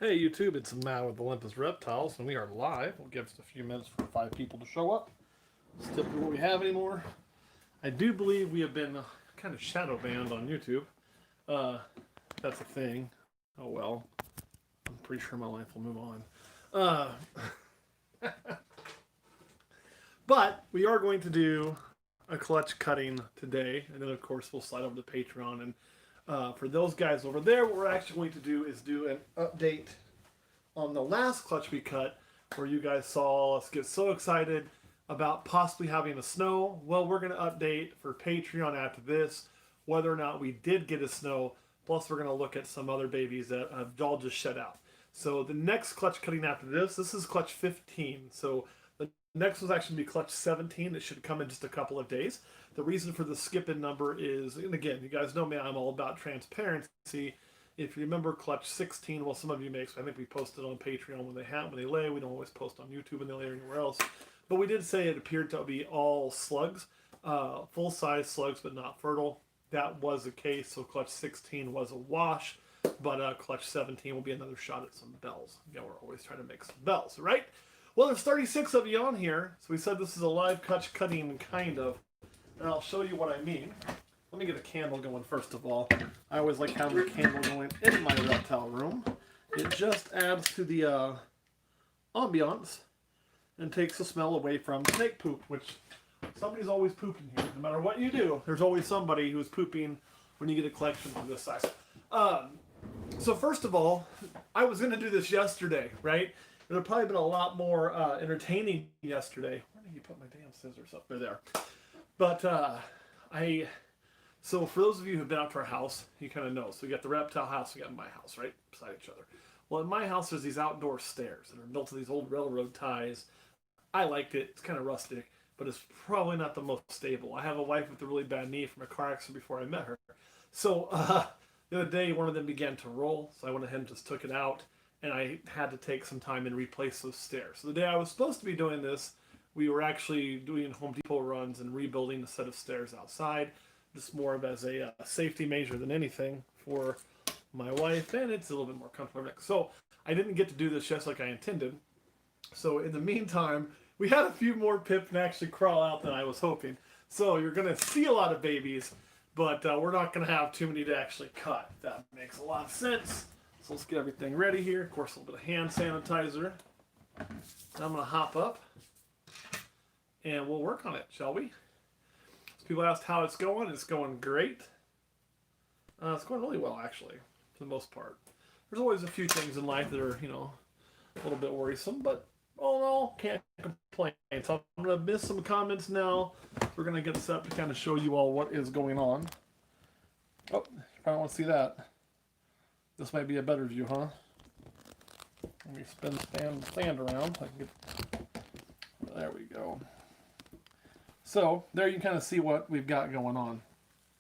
Hey YouTube, it's Matt with Olympus Reptiles, and we are live. We'll give us a few minutes for 5 people to show up. It's typically what we have anymore. I do believe we have been kind of shadow banned on YouTube. Uh, that's a thing. Oh well. I'm pretty sure my life will move on. But we are going to do a clutch cutting today, and then of course we'll slide over to Patreon. And for those guys over there, what we're actually going to do is do an update on the last clutch we cut, where you guys saw us get so excited about possibly having a snow. Well, we're going to update for Patreon after this whether or not we did get a snow. Plus, we're going to look at some other babies that all just shed out. So the next clutch cutting after this is clutch 15. So the next was actually be clutch 17. It should come in just a couple of days. The reason for the skip in number is, and again, you guys know me, I'm all about transparency. If you remember clutch 16, well, some of you may, I think we posted on Patreon when they lay. We don't always post on YouTube when they lay or anywhere else. But we did say it appeared to be all slugs, full-size slugs, but not fertile. That was the case, so clutch 16 was a wash, but clutch 17 will be another shot at some bells. Yeah, we're always trying to make some bells, right? Well, there's 36 of you on here, so we said this is a live clutch cutting, kind of, and I'll show you what I mean. Let me get a candle going first of all. I always like having a candle going in my reptile room. It just adds to the ambiance and takes the smell away from snake poop, which somebody's always pooping here. No matter what you do, there's always somebody who's pooping when you get a collection of this size. So first of all, I was going to do this yesterday, right? It would have probably been a lot more entertaining yesterday. Where did you put my damn scissors up there? But so for those of you who've been out to our house, you kind of know. So we got the reptile house, we got my house, right? Beside each other. Well, in my house, there's these outdoor stairs that are built of these old railroad ties. I liked it. It's kind of rustic, but it's probably not the most stable. I have a wife with a really bad knee from a car accident before I met her. So the other day, one of them began to roll, so I went ahead and just took it out, and I had to take some time and replace those stairs. So the day I was supposed to be doing this, we were actually doing Home Depot runs and rebuilding a set of stairs outside, just more of as a safety measure than anything for my wife, and it's a little bit more comfortable. So I didn't get to do this just like I intended. So in the meantime, we had a few more Pippen actually crawl out than I was hoping. So you're going to see a lot of babies, but we're not going to have too many to actually cut. That makes a lot of sense. So let's get everything ready here. Of course, a little bit of hand sanitizer. I'm going to hop up, and we'll work on it, shall we? So people asked how it's going. It's going great. It's going really well, actually, for the most part. There's always a few things in life that are, a little bit worrisome, but all in all, can't complain. So I'm going to miss some comments now. We're going to get set up to kind of show you all what is going on. Oh, you probably want to see that. This might be a better view, huh? Let me spin the stand around. There we go. So there you can kind of see what we've got going on.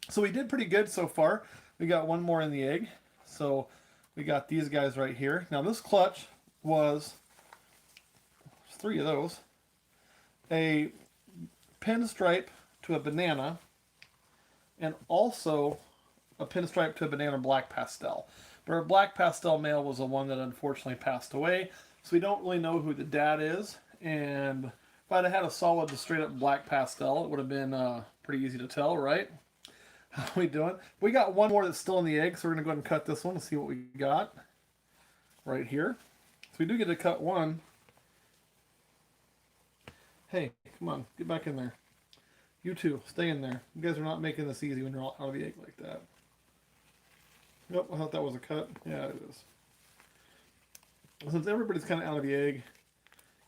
So we did pretty good so far. We got one more in the egg. So we got these guys right here. Now this clutch was 3 of those. A pinstripe to a banana, and also a pinstripe to a banana black pastel. But our black pastel male was the one that unfortunately passed away, so we don't really know who the dad is. And if I'd have had a solid, straight up black pastel, it would have been pretty easy to tell, right? How are we doing? We got one more that's still in the egg, so we're going to go ahead and cut this one and see what we got right here. So we do get to cut one. Hey, come on, get back in there. You two, stay in there. You guys are not making this easy when you're out of the egg like that. Yep, I thought that was a cut. Yeah, it is. Since everybody's kind of out of the egg,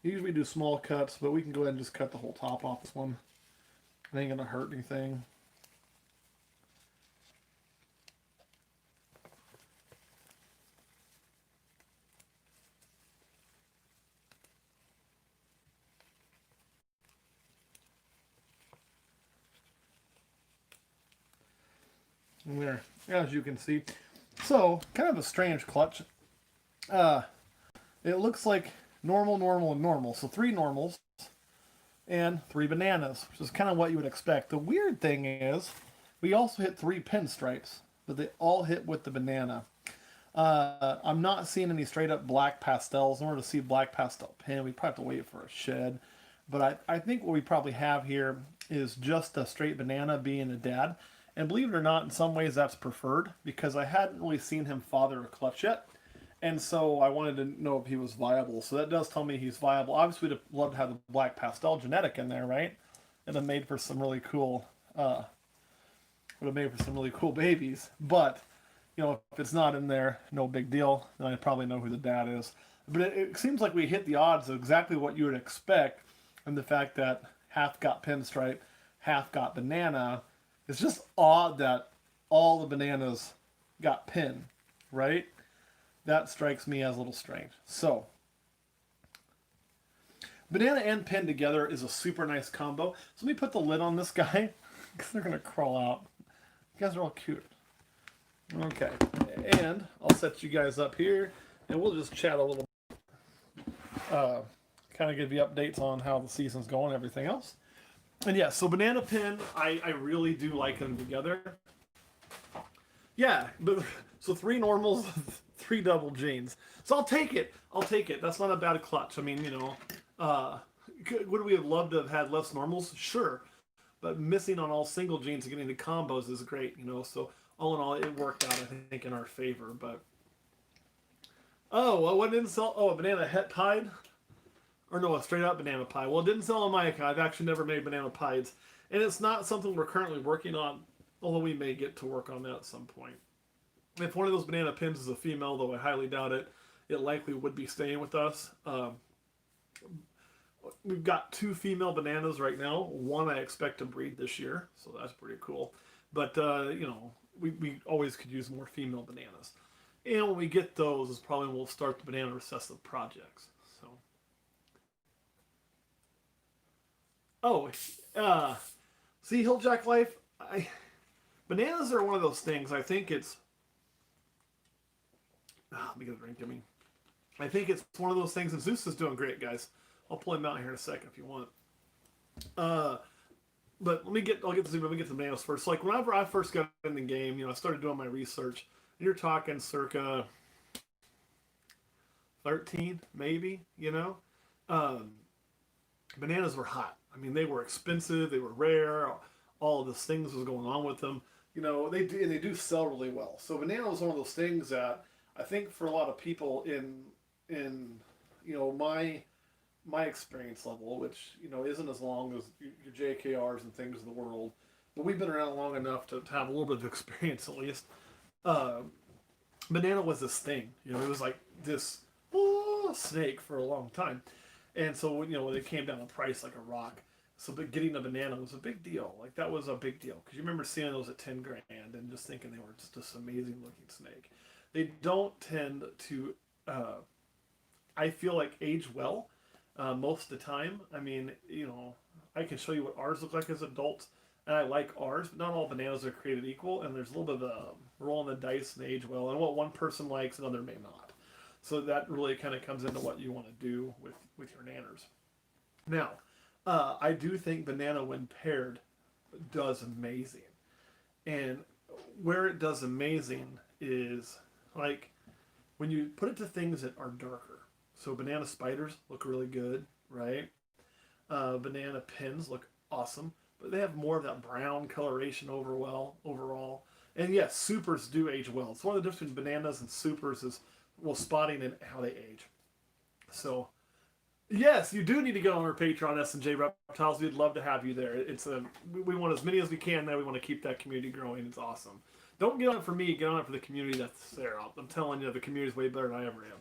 usually we do small cuts, but we can go ahead and just cut the whole top off this one. It ain't going to hurt anything. And there, as you can see. So, kind of a strange clutch. It looks like normal, normal, and normal. So 3 normals and 3 bananas, which is kind of what you would expect. The weird thing is, we also hit 3 pinstripes, but they all hit with the banana. I'm not seeing any straight up black pastels. In order to see black pastel pin, we probably have to wait for a shed. But I think what we probably have here is just a straight banana being a dad. And believe it or not, in some ways that's preferred because I hadn't really seen him father a clutch yet. And so I wanted to know if he was viable. So that does tell me he's viable. Obviously, we'd love to have the black pastel genetic in there, right? It'd have made for some really cool, would have made for some really cool babies. But if it's not in there, no big deal. Then I probably know who the dad is. But it seems like we hit the odds of exactly what you would expect, and the fact that half got pinstripe, half got banana. It's just odd that all the bananas got pin, right? That strikes me as a little strange. So, banana and pin together is a super nice combo. So let me put the lid on this guy because they're gonna crawl out. You guys are all cute. Okay, and I'll set you guys up here, and we'll just chat a little. Kind of give you updates on how the season's going and everything else. And yeah, so banana pin, I really do like them together. Yeah, but so 3 normals, 3 double genes. So I'll take it. I'll take it. That's not a bad clutch. I mean, would we have loved to have had less normals? Sure, but missing on all single genes and getting the combos is great. So all in all, it worked out, I think, in our favor. But what didn't sell? Oh, a banana het pied. Or no, a straight up banana pie. Well, it didn't sell on Micah. I've actually never made banana pies. And it's not something we're currently working on, although we may get to work on that at some point. If one of those banana pins is a female, though I highly doubt it, it likely would be staying with us. We've got 2 female bananas right now. One I expect to breed this year, so that's pretty cool. But, we always could use more female bananas. And when we get those is probably when we'll start the banana recessive projects. Oh, see, Hilljack Life, bananas are one of those things. I think it's, let me get a drink, Jimmy. I think it's one of those things, and Zeus is doing great, guys. I'll pull him out here in a second if you want. But I'll get to Zeus, let me get to the bananas first. Like, whenever I first got in the game, I started doing my research, and you're talking circa 13, maybe, bananas were hot. I mean, they were expensive, they were rare, all of these things was going on with them. They do sell really well. So banana was one of those things that I think for a lot of people in my experience level, which isn't as long as your JKRs and things of the world, but we've been around long enough to have a little bit of experience at least. Banana was this thing. It was like this snake for a long time. And so, when it came down in price like a rock. So, but getting a banana was a big deal. Like, that was a big deal. Because you remember seeing those at 10 grand and just thinking they were just this amazing looking snake. They don't tend to, I feel like, age well most of the time. I mean, I can show you what ours look like as adults. And I like ours, but not all bananas are created equal. And there's a little bit of a rolling the dice and age well. And what one person likes, another may not. So that really kind of comes into what you want to do with your nanners. Now, I do think banana when paired does amazing. And where it does amazing is like when you put it to things that are darker. So banana spiders look really good, right? Banana pins look awesome, but they have more of that brown coloration overall. And yes, supers do age well. It's one of the difference between bananas and supers is spotting and how they age. So, yes, you do need to get on our Patreon, S&J Reptiles. We'd love to have you there. We want as many as we can there. We want to keep that community growing. It's awesome. Don't get on it for me. Get on it for the community that's there. I'm telling you, the community is way better than I ever am.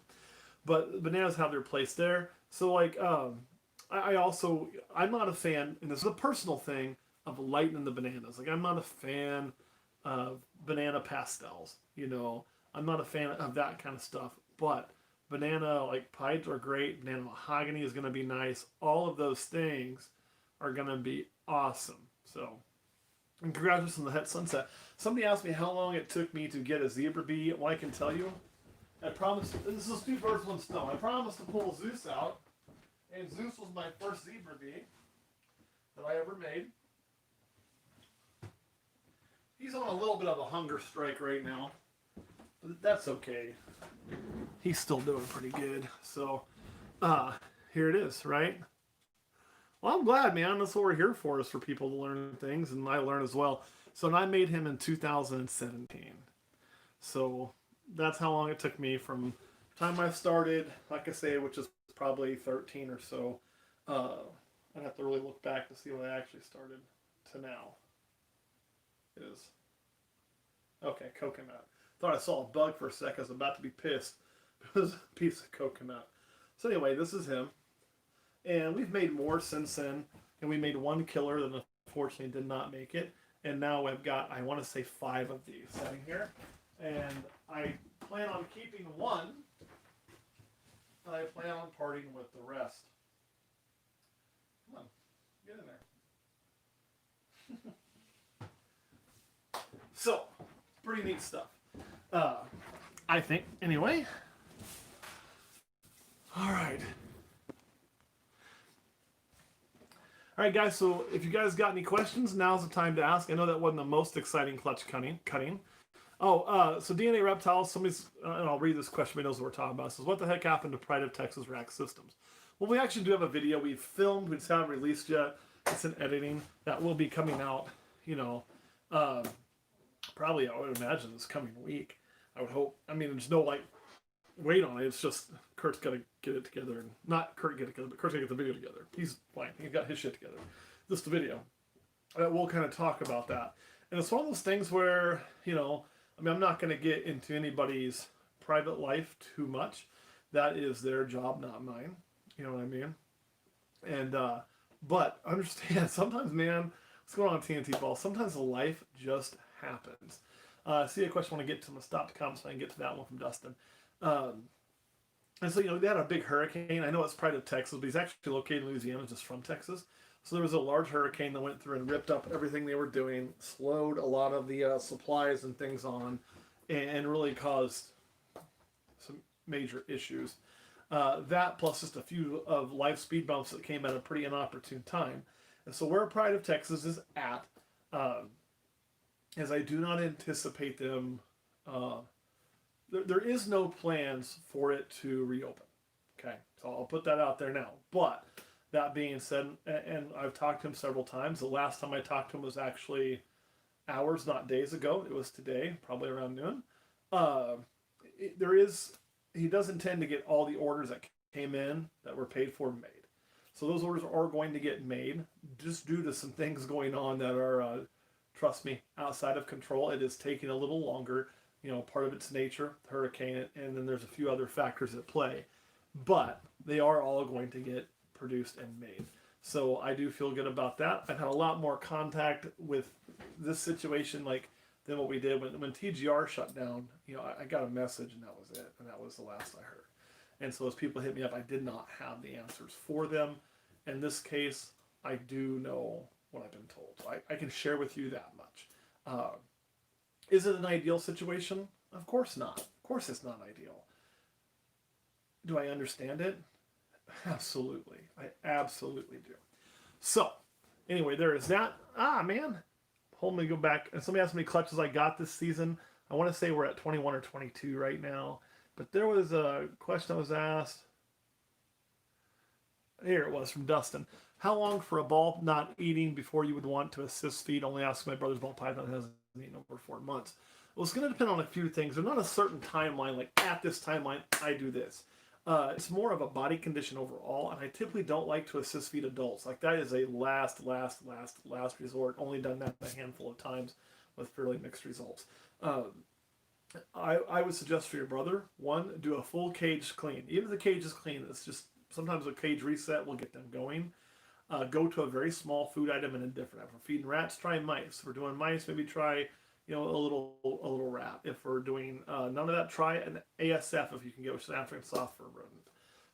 But bananas have their place there. So, like, I'm not a fan, and this is a personal thing, of lightening the bananas. Like, I'm not a fan of banana pastels, I'm not a fan of that kind of stuff, but banana pieds are great. Banana mahogany is going to be nice. All of those things are going to be awesome. So, and congratulations on the Het Sunset. Somebody asked me how long it took me to get a zebra bee. Well, I can tell you. I promised. This is 2 birds, 1 stone. I promised to pull Zeus out, and Zeus was my first zebra bee that I ever made. He's on a little bit of a hunger strike right now. But that's okay. He's still doing pretty good. So, here it is, right? Well, I'm glad, man. That's what we're here for, is for people to learn things, and I learn as well. So, and I made him in 2017. So, that's how long it took me from the time I started, like I say, which is probably 13 or so. I'd have to really look back to see when I actually started to now. Is okay, coconut. Thought I saw a bug for a sec. I was about to be pissed. It was a piece of coconut. So anyway, this is him. And we've made more since then. And we made one killer that unfortunately did not make it. And now I've got, I want to say, 5 of these sitting here. And I plan on keeping one. And I plan on parting with the rest. Come on, get in there. So, pretty neat stuff. I think, anyway. All right. All right, guys, so if you guys got any questions, now's the time to ask. I know that wasn't the most exciting clutch cutting. So DNA Reptiles, somebody's, and I'll read this question, but knows what we're talking about. It says, what the heck happened to Pride of Texas Rack Systems? Well, we actually do have a video we've filmed. We just haven't released yet. It's in editing. That will be coming out, probably, I would imagine, this coming week. I would hope. I mean, there's no, weight on it. It's just Kurt's got to get it together. And not Kurt get it together, but Kurt's got to get the video together. He's fine. He's got his shit together. Just the video. We'll kind of talk about that. And it's one of those things where, I'm not going to get into anybody's private life too much. That is their job, not mine. You know what I mean? And, but understand, sometimes, man, what's going on TNT Ball? Sometimes life just happens. See a question I want to get to. I'm going to stop the comments so I can get to that one from Dustin. And so, they had a big hurricane. I know it's Pride of Texas, but he's actually located in Louisiana, just from Texas. So there was a large hurricane that went through and ripped up everything they were doing, slowed a lot of the supplies and things on, and really caused some major issues. That plus just a few of life speed bumps that came at a pretty inopportune time. And so where Pride of Texas is at, is I do not anticipate them... There is no plans for it to reopen. Okay, so I'll put that out there now. But that being said, and I've talked to him several times. The last time I talked to him was actually hours, not days ago. It was today, probably around noon. He does intend to get all the orders that came in that were paid for made. So those orders are going to get made, just due to some things going on that are, trust me, outside of control. It is taking a little longer. Part of its nature, the hurricane, and then there's a few other factors at play. But they are all going to get produced and made. So I do feel good about that. I've had a lot more contact with this situation than what we did when TGR shut down. I got a message and that was it. And that was the last I heard. And so as people hit me up, I did not have the answers for them. In this case, I do know what I've been told. So I can share with you that much. Is it an ideal situation? Of course not. Of course it's not ideal. Do I understand it? Absolutely. I absolutely do. So, anyway, there is that. Man. Hold me, go back. And somebody asked me how many clutches I got this season. I want to say we're at 21 or 22 right now. But there was a question I was asked. Here it was from Dustin. How long for a ball not eating before you would want to assist feed? Only ask my brother's ball python has eaten over 4 months. Well, it's going to depend on a few things. There's not a certain timeline, like at this timeline, I do this. It's more of a body condition overall, and I typically don't like to assist feed adults. Like that is a last resort. Only done that a handful of times with fairly mixed results. I would suggest for your brother, one, do a full cage clean. Even if the cage is clean, it's just sometimes a cage reset will get them going. Go to a very small food item and a different. If we're feeding rats, try mice. If we're doing mice, maybe try a little rat. If we're doing none of that, try an ASF if you can get, which is African soft fur rodent.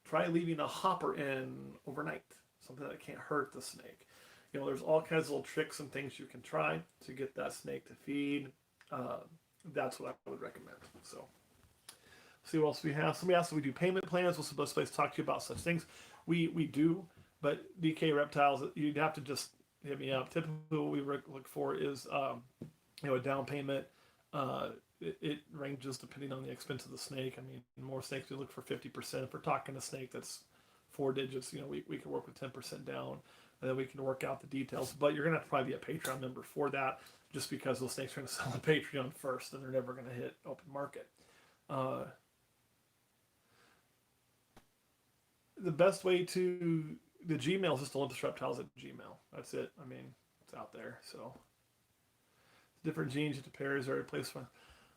Try leaving a hopper in overnight, something that can't hurt the snake. There's all kinds of little tricks and things you can try to get that snake to feed. That's what I would recommend. So, see what else we have. Somebody asked if we do payment plans. What's the best place to talk to you about such things? We do, but DK Reptiles, you'd have to just hit me up. Typically, what we look for is a down payment, it ranges depending on the expense of the snake. I mean, more snakes we look for 50%. If we're talking a snake that's 4 digits, we can work with 10% down, and then we can work out the details. But you're gonna have to probably be a Patreon member for that, just because those snakes are gonna sell on Patreon first, and they're never gonna hit open market. The best way to the Gmail is just Olympus Reptiles at Gmail. That's it. I mean, it's out there. So different genes into pairs are replaced by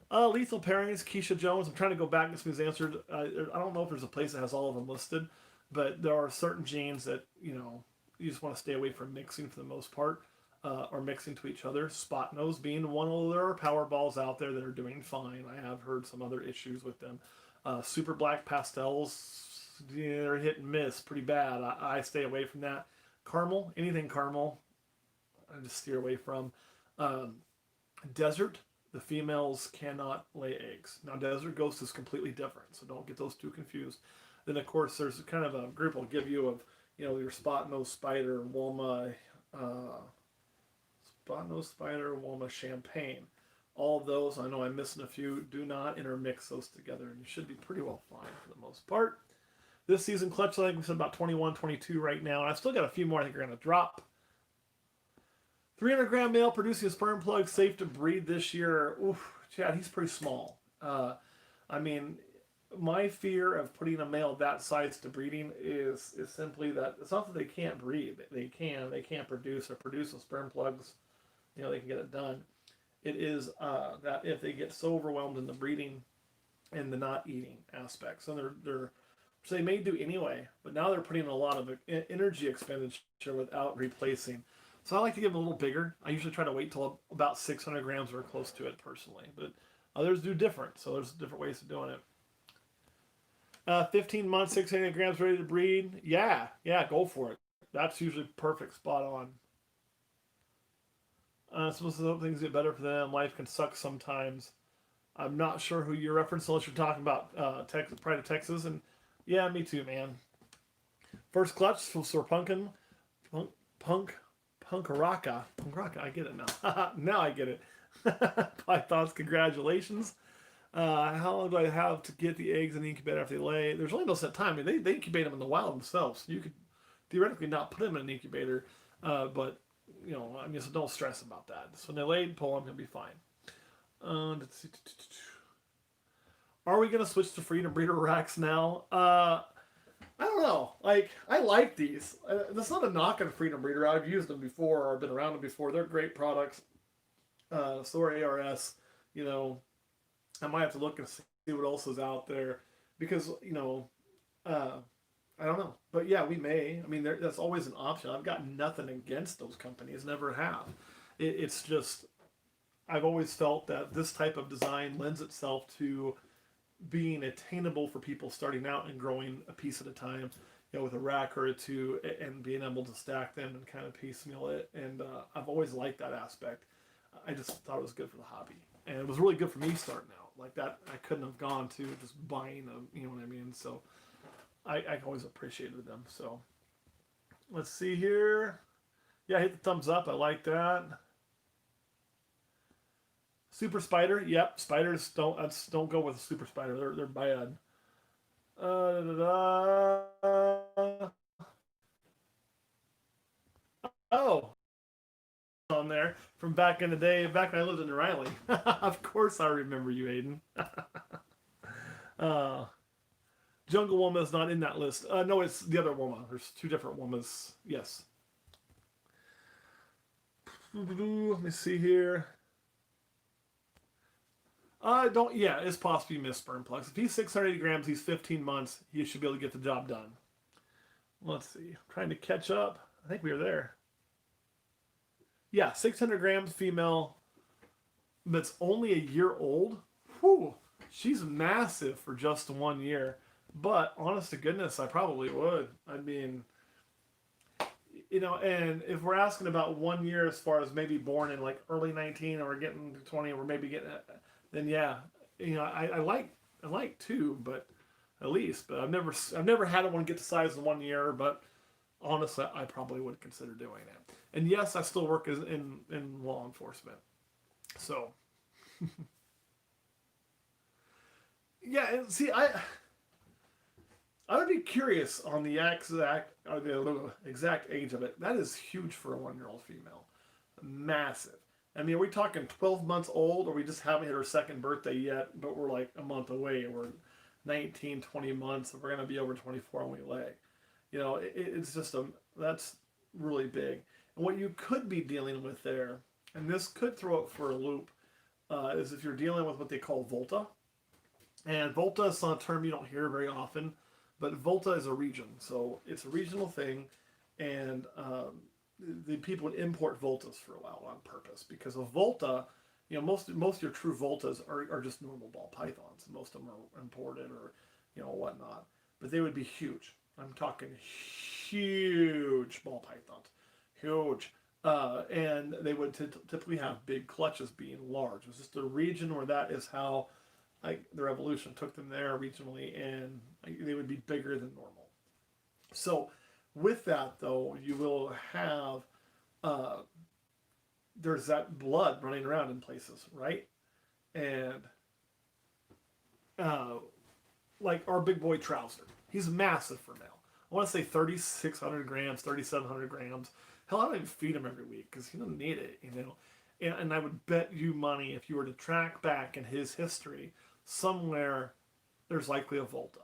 lethal pairings. Keisha Jones. I'm trying to go back. This was answered. I don't know if there's a place that has all of them listed, but there are certain genes that you just want to stay away from mixing for the most part, or mixing to each other. Spot nose being one. Although there are power balls out there that are doing fine. I have heard some other issues with them. Super black pastels. Yeah, they're hit and miss pretty bad. I stay away from that. Caramel, anything caramel, I just steer away from. Desert, the females cannot lay eggs. Now, desert ghost is completely different, so don't get those two confused. Then, of course, there's kind of a group I'll give you of, your spot nose spider, Woma, champagne. All of those, I know I'm missing a few. Do not intermix those together, and you should be pretty well fine for the most part. This season clutch, I think we said about 21, 22 right now. And I've still got a few more I think are going to drop. 300 gram male producing a sperm plug, safe to breed this year. Oof, Chad, he's pretty small. I mean, my fear of putting a male that size to breeding is simply that it's not that they can't breed. They can't produce or produce the sperm plugs. They can get it done. It is that if they get so overwhelmed in the breeding and the not eating aspects, and so they may do anyway, but now they're putting a lot of energy expenditure without replacing. So I like to give them a little bigger. I usually try to wait till about 600 grams or close to it personally, but others do different. So there's different ways of doing it. 15 months, 600 grams ready to breed. Yeah, go for it. That's usually perfect, spot on. Supposed to hope things get better for them. Life can suck sometimes. I'm not sure who you're referencing unless you're talking about Pride of Texas. And yeah, me too, man. First clutch for Sir Punkaraka. I get it now. Now I get it. Pythons, congratulations. How long do I have to get the eggs in the incubator after they lay? There's really no set time. I mean, they incubate them in the wild themselves. You could theoretically not put them in an incubator, but so don't stress about that. So when they laid, pull them, you'll be fine. Are we going to switch to Freedom Breeder racks now? I don't know. I like these. That's not a knock on Freedom Breeder. I've used them before or been around them before. They're great products. So are ARS. I might have to look and see what else is out there because, I don't know. But yeah, we may. I mean, that's always an option. I've got nothing against those companies. Never have. It's just, I've always felt that this type of design lends itself to being attainable for people starting out and growing a piece at a time, with a rack or a two, and being able to stack them and kind of piecemeal it. And I've always liked that aspect. I just thought it was good for the hobby, and it was really good for me starting out like that. I couldn't have gone to just buying them, you know what I mean? So I always appreciated them. So let's see here. Yeah, hit the thumbs up. I like that. Super spider, yep. Spiders don't go with a super spider. They're bad. Oh, on there from back in the day, back when I lived in Riley. Of course, I remember you, Aiden. Jungle Woma is not in that list. No, it's the other Woma. There's two different Womas. Yes. Let me see here. It's possibly missed sperm plugs. If he's 680 grams, he's 15 months, he should be able to get the job done. Let's see. I'm trying to catch up. I think we were there. Yeah, 600 grams female that's only a year old. Whew. She's massive for just 1 year. But honest to goodness, I probably would. I mean, and if we're asking about 1 year as far as maybe born in like early 19 or getting to 20 or maybe getting then yeah, I like two, but at least, but I've never had one get the size in 1 year, but honestly, I probably would consider doing it. And yes, I still work in law enforcement, so Yeah, and see, I would be curious on the exact age of it. That is huge for a 1-year-old female. Massive. I mean, are we talking 12 months old, or we just haven't hit her second birthday yet, but we're like a month away. We're 19, 20 months, and we're going to be over 24 when we lay. You know, it's just that's really big. And what you could be dealing with there, and this could throw it for a loop, is if you're dealing with what they call Volta. And Volta is not a term you don't hear very often, but Volta is a region. So it's a regional thing, and the people would import Voltas for a while on purpose because a Volta, you know, most of your true Voltas are just normal ball pythons. Most of them are imported or, you know, whatnot. But they would be huge. I'm talking huge ball pythons, huge. And they would typically have big clutches being large. It's just a region where that is how like their evolution took them there regionally, and they would be bigger than normal. So with that though, you will have uh, there's that blood running around in places, right? And uh, like our big boy Trouser, he's massive for male. I want to say 3,600 grams, 3,700 grams. Hell, I don't even feed him every week because he doesn't need it, you know. And I would bet you money if you were to track back in his history, somewhere there's likely a Volta.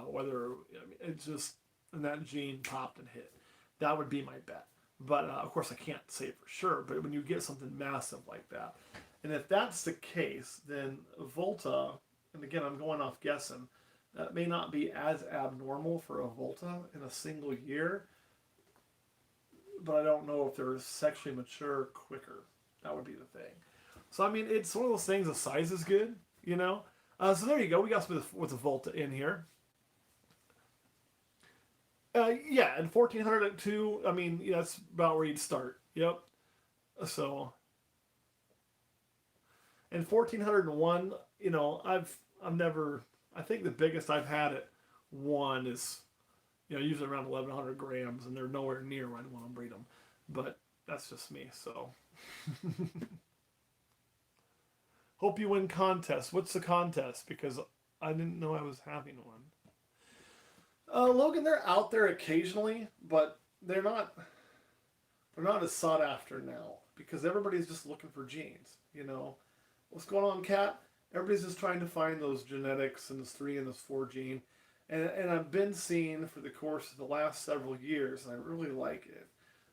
Whether I mean, it's just and that gene popped and hit. That would be my bet. But of course, I can't say for sure. But when you get something massive like that, and if that's the case, then Volta, and again, I'm going off guessing, that may not be as abnormal for a Volta in a single year. But I don't know if they're sexually mature quicker. That would be the thing. So I mean, it's one of those things. The size is good, you know. So there you go. We got some with the Volta in here. Yeah, and 1,402. I mean, yeah, that's about where you'd start. Yep. So, and 1,401. You know, I've never. I think the biggest I've had at one is, you know, usually around 1,100 grams, and they're nowhere near where I want to breed them. But that's just me. So, hope you win contest. What's the contest? Because I didn't know I was having one. Logan, they're out there occasionally, but they're not. They're not as sought after now because everybody's just looking for genes. You know, what's going on, Cat? Everybody's just trying to find those genetics and this 3 and this 4 gene, and I've been seeing for the course of the last several years, and I really like it,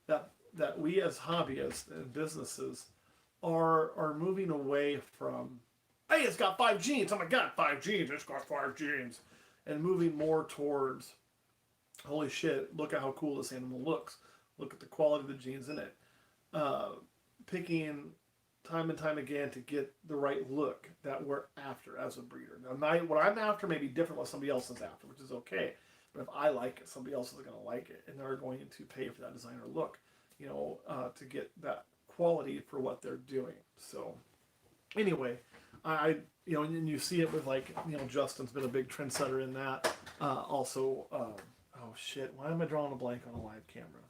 that we as hobbyists and businesses are moving away from, hey, it's got 5 genes. Oh my God, 5 genes. It's got 5 genes, and moving more towards, holy shit, look at how cool this animal looks. Look at the quality of the genes in it. Uh, Picking time and time again to get the right look that we're after as a breeder. Now, what I'm after may be different what somebody else is after, which is okay. But if I like it, somebody else is going to like it, and they're going to pay for that designer look, you know, to get that quality for what they're doing. So, anyway, you know, and you see it with like, you know, Justin's been a big trendsetter in that. Also, oh shit, why am I drawing a blank on a live camera?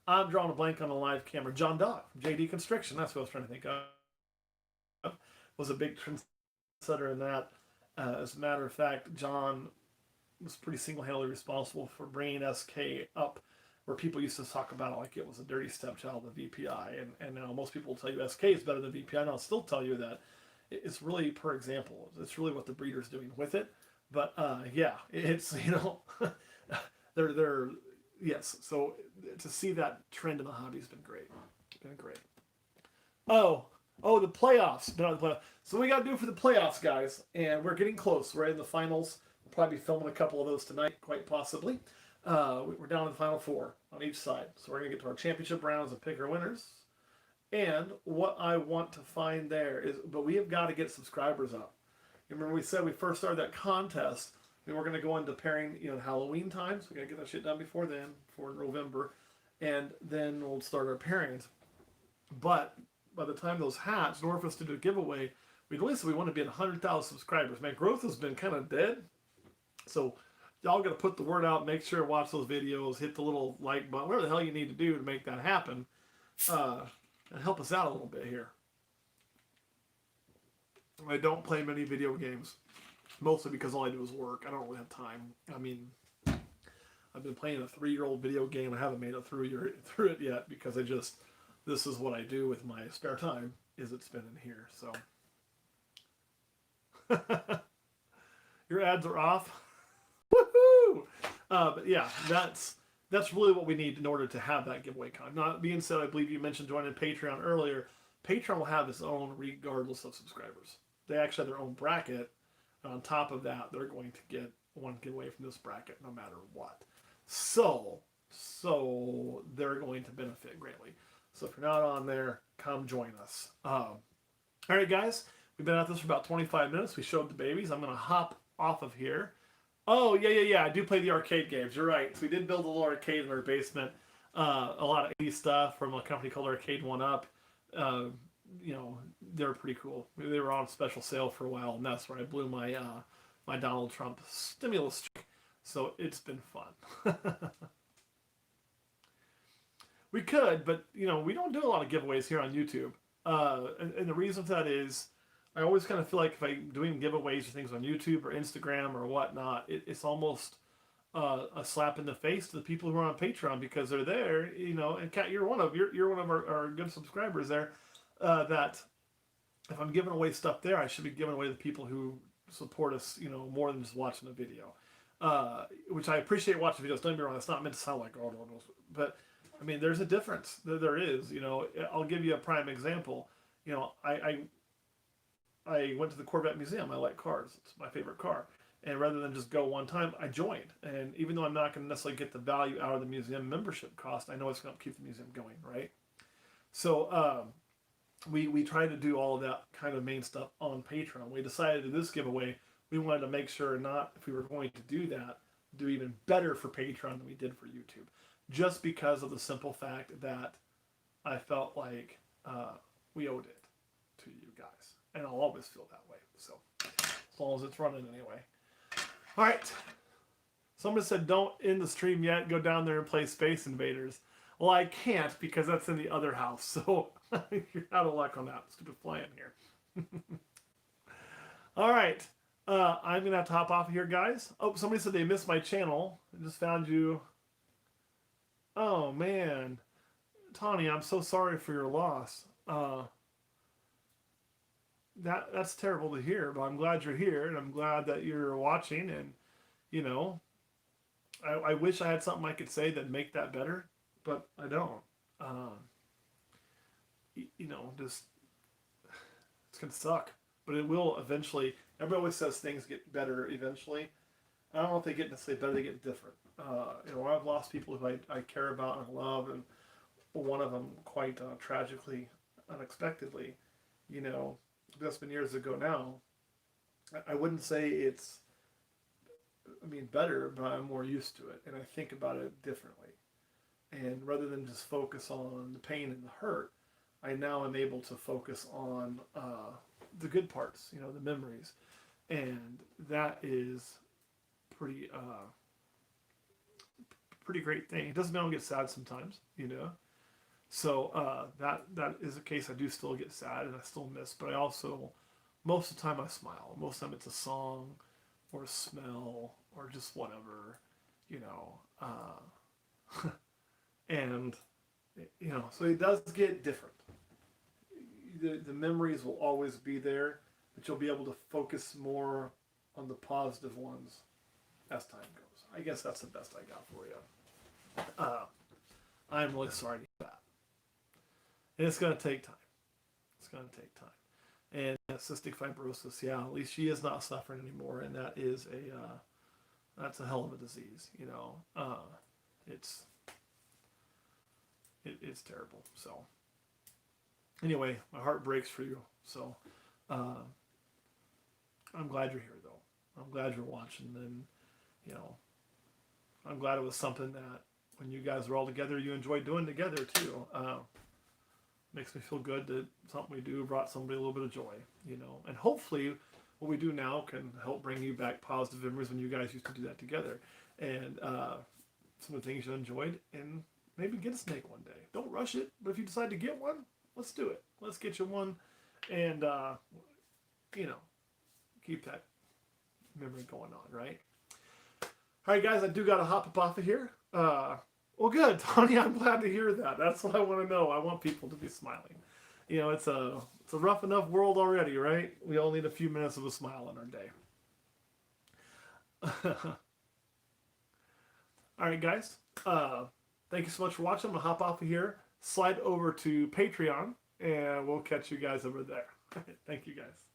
I'm drawing a blank on a live camera. John Dog from JD Constriction. That's what I was trying to think of. Was a big trendsetter in that. As a matter of fact, John was pretty single-handedly responsible for bringing SK up, where people used to talk about it like it was a dirty stepchild of VPI, and now most people will tell you SK is better than VPI, and I'll still tell you that it's really per example. It's really what the breeder's doing with it. But yeah, it's, you know, they're yes. So to see that trend in the hobby has been great. Been great. Oh, the playoffs. Been on the playoffs. So we got to do for the playoffs, guys, and we're getting close. We're in the finals. We'll probably be filming a couple of those tonight, quite possibly. We're down to the final 4 on each side. So we're going to get to our championship rounds and pick our winners. And what I want to find there is, but we have got to get subscribers up. You remember we said we first started that contest, and we're going to go into pairing, you know, Halloween time. So we got to get that shit done before then, before November. And then we'll start our pairings. But by the time those hatch, in order for us to do a giveaway, we want to be at 100,000 subscribers. Man, growth has been kind of dead. So y'all got to put the word out, make sure to watch those videos, hit the little like button, whatever the hell you need to do to make that happen, and help us out a little bit here. I don't play many video games, mostly because all I do is work. I don't really have time. I mean, I've been playing a 3-year-old video game. I haven't made it through it yet because this is what I do with my spare time. Is it's been in here. So your ads are off. Woohoo! But yeah, that's really what we need in order to have that giveaway con. Not being said, I believe you mentioned joining Patreon earlier. Patreon will have its own regardless of subscribers. They actually have their own bracket. And on top of that, they're going to get one giveaway from this bracket no matter what. So they're going to benefit greatly. So if you're not on there, come join us. All right, guys. We've been at this for about 25 minutes. We showed the babies. I'm going to hop off of here. Oh, yeah. I do play the arcade games. You're right. So we did build a little arcade in our basement. A lot of 80s stuff from a company called Arcade One Up. They're pretty cool. They were on special sale for a while, and that's where I blew my my Donald Trump stimulus check. So it's been fun. We could, but we don't do a lot of giveaways here on YouTube. And the reason for that is I always kind of feel like if I'm doing giveaways or things on YouTube or Instagram or whatnot, it's almost a slap in the face to the people who are on Patreon because they're there, and Kat, you're one of our good subscribers there. That if I'm giving away stuff there, I should be giving away to the people who support us, more than just watching the video. Which I appreciate watching videos. Don't get me wrong, it's not meant to sound like no, but I mean, there's a difference. There is. I'll give you a prime example. I went to the Corvette Museum. I like cars. It's my favorite car. And rather than just go one time, I joined. And even though I'm not going to necessarily get the value out of the museum membership cost, I know it's going to keep the museum going, right? So we try to do all of that kind of main stuff on Patreon. We decided to do this giveaway. We wanted to make sure if we were going to do that, do even better for Patreon than we did for YouTube. Just because of the simple fact that I felt like we owed it to you guys. And I'll always feel that way. So, as long as it's running anyway. All right. Somebody said, don't end the stream yet. Go down there and play Space Invaders. Well, I can't because that's in the other house. So, you're out of luck on that. Stupid fly in here. All right. I'm going to have to hop off here, guys. Oh, somebody said they missed my channel. I just found you. Oh, man. Tawny, I'm so sorry for your loss. That's terrible to hear, but I'm glad you're here, and I'm glad that you're watching, and, I wish I had something I could say that'd make that better, but I don't. Just, it's going to suck, but it will eventually. Everybody always says things get better eventually. I don't know if they get necessarily better, they get different. I've lost people who I care about and love, and one of them quite tragically, unexpectedly, that's been years ago now. I wouldn't say it's, better, but I'm more used to it, and I think about it differently. And rather than just focus on the pain and the hurt, I now am able to focus on the good parts, the memories. And that is pretty great thing. It doesn't mean I don't get sad sometimes, So that is a case I do still get sad and I still miss, but I also, most of the time I smile. Most of the time it's a song or a smell or just whatever, and, so it does get different. The memories will always be there, but you'll be able to focus more on the positive ones as time goes. I guess that's the best I got for you. I'm really sorry to hear that. And it's going to take time. It's going to take time. And cystic fibrosis, yeah, at least she is not suffering anymore, and that is that's a hell of a disease, it's terrible. So anyway, my heart breaks for you. So I'm glad you're here, though. I'm glad you're watching, and I'm glad it was something that when you guys were all together, you enjoyed doing together too. Makes me feel good that something we do brought somebody a little bit of joy, and hopefully what we do now can help bring you back positive memories when you guys used to do that together, and some of the things you enjoyed, and maybe get a snake one day. Don't rush it, but if you decide to get one, let's do it. Let's get you one, and keep that memory going on, right? All right, guys, I do got to hop up off of here. Well, good, Tony. I'm glad to hear that. That's what I want to know. I want people to be smiling. It's a rough enough world already, right? We all need a few minutes of a smile in our day. All right, guys. Thank you so much for watching. I'm gonna hop off of here, slide over to Patreon, and we'll catch you guys over there. Thank you, guys.